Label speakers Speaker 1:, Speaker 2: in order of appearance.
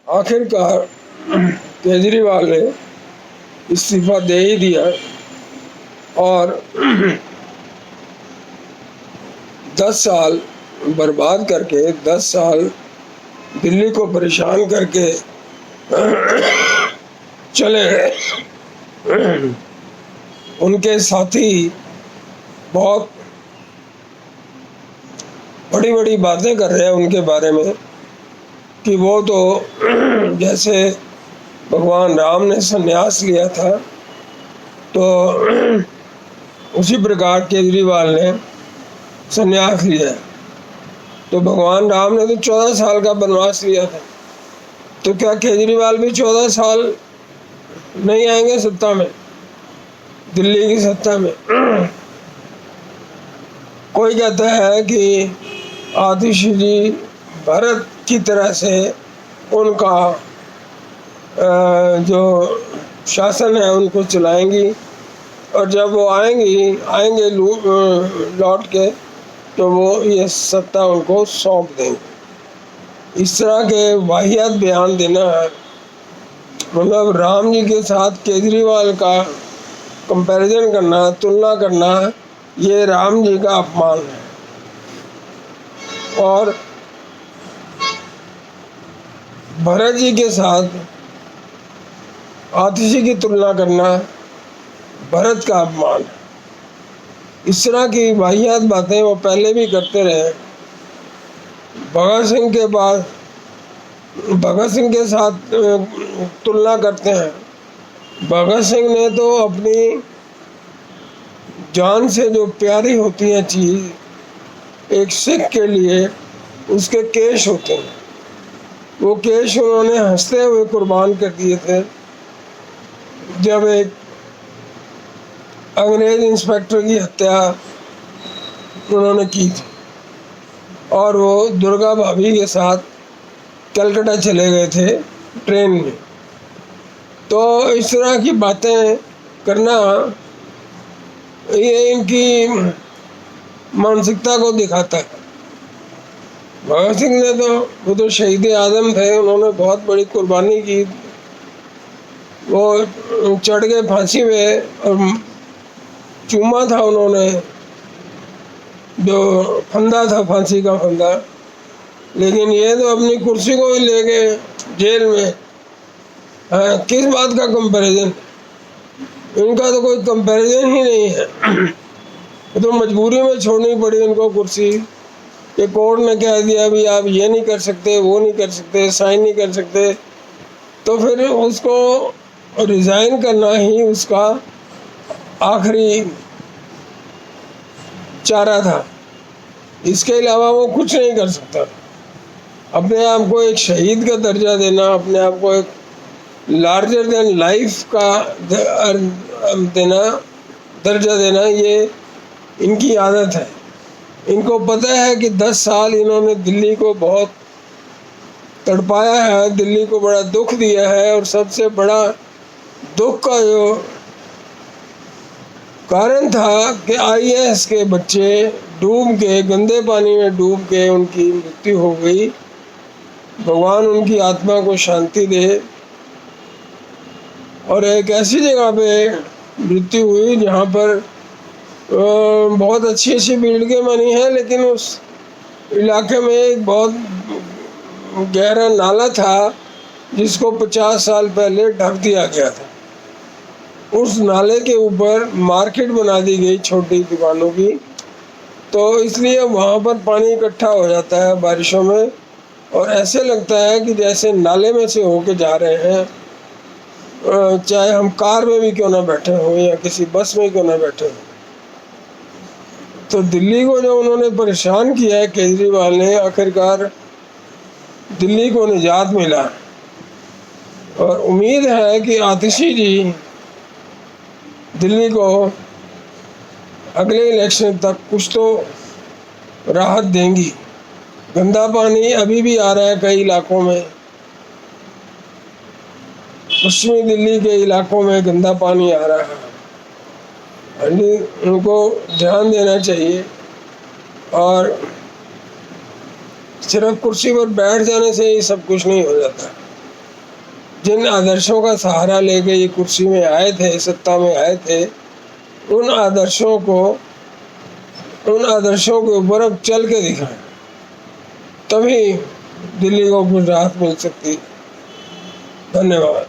Speaker 1: आखिरकार केजरीवाल ने इस्तीफा दे ही दिया और 10 साल बर्बाद करके, 10 साल दिल्ली को परेशान करके चले गए। उनके साथी बहुत बड़ी बड़ी बातें कर रहे हैं उनके बारे में कि वो तो जैसे भगवान राम ने संन्यास लिया था, तो उसी प्रकार केजरीवाल ने संन्यास लिया। तो भगवान राम ने तो 14 साल का वनवास लिया था, तो क्या केजरीवाल भी 14 साल नहीं आएंगे सत्ता में, दिल्ली की सत्ता में? कोई कहता है कि आतिशी जी भारत की तरह से उनका जो शासन है उनको चलाएंगी, और जब वो आएंगे लौट के, तो वो ये सत्ता उनको सौंप देंगे। इस तरह के वाहियात बयान देना, मतलब राम जी के साथ केजरीवाल का कंपैरिजन करना, तुलना करना, ये राम जी का अपमान है। और भरत जी के साथ आतिशी की तुलना करना भरत का अपमान है। इस तरह की वाहियात बातें वो पहले भी करते रहे। भगत सिंह के बाद भगत सिंह के साथ तुलना करते हैं। भगत सिंह ने तो अपनी जान से जो प्यारी होती है चीज़, एक सिख के लिए उसके केश होते हैं, वो केश उन्होंने हंसते हुए कुर्बान कर दिए थे जब एक अंग्रेज इंस्पेक्टर की हत्या उन्होंने की थी, और वो दुर्गा भाभी के साथ कलकत्ता चले गए थे ट्रेन में। तो इस तरह की बातें करना, ये इनकी मानसिकता को दिखाता है। भगत सिंह ने तो, वो तो शहीद आजम थे, उन्होंने बहुत बड़ी कुर्बानी की। वो चढ़ गए फांसी में और चूमा था उन्होंने, जो फंदा था, फांसी का फंदा। लेकिन ये तो अपनी कुर्सी को ही ले गए जेल में। किस बात का कंपैरिजन? इनका तो कोई कंपैरिजन ही नहीं है। तो मजबूरी में छोड़नी पड़ी उनको कुर्सी, कि कोर्ट ने कह दिया भी आप ये नहीं कर सकते, वो नहीं कर सकते, साइन नहीं कर सकते। तो फिर उसको रिज़ाइन करना ही उसका आखिरी चारा था। इसके अलावा वो कुछ नहीं कर सकता। अपने आप को एक शहीद का दर्जा देना, अपने आप को एक लार्जर देन लाइफ का दर्जा देना, ये इनकी आदत है। इनको पता है कि 10 साल इन्होंने दिल्ली को बहुत तड़पाया है, दिल्ली को बड़ा दुख दिया है, और सबसे बड़ा दुख का जो कारण था कि IAS के बच्चे डूब के, गंदे पानी में डूब के उनकी मृत्यु हो गई। भगवान उनकी आत्मा को शांति दे। और एक ऐसी जगह पे मृत्यु हुई जहाँ पर बहुत अच्छी अच्छी बिल्डिंगें बनी हैं, लेकिन उस इलाके में एक बहुत गहरा नाला था जिसको 50 साल पहले ढक दिया गया था। उस नाले के ऊपर मार्केट बना दी गई छोटी दुकानों की, तो इसलिए वहाँ पर पानी इकट्ठा हो जाता है बारिशों में, और ऐसे लगता है कि जैसे नाले में से होके जा रहे हैं, चाहे हम कार में भी क्यों ना बैठे हों या किसी बस में क्यों ना बैठे हों। तो दिल्ली को जो उन्होंने परेशान किया है केजरीवाल ने, आखिरकार दिल्ली को निजात मिला। और उम्मीद है कि आतिशी जी दिल्ली को अगले इलेक्शन तक कुछ तो राहत देंगी। गंदा पानी अभी भी आ रहा है कई इलाकों में, पश्चिमी दिल्ली के इलाकों में गंदा पानी आ रहा है। उनको ध्यान देना चाहिए, और सिर्फ कुर्सी पर बैठ जाने से ही सब कुछ नहीं हो जाता। जिन आदर्शों का सहारा लेके ये कुर्सी में आए थे, सत्ता में आए थे, उन आदर्शों के ऊपर अब चल के दिखाएं, तभी दिल्ली को कुछ राहत मिल सकती है। धन्यवाद।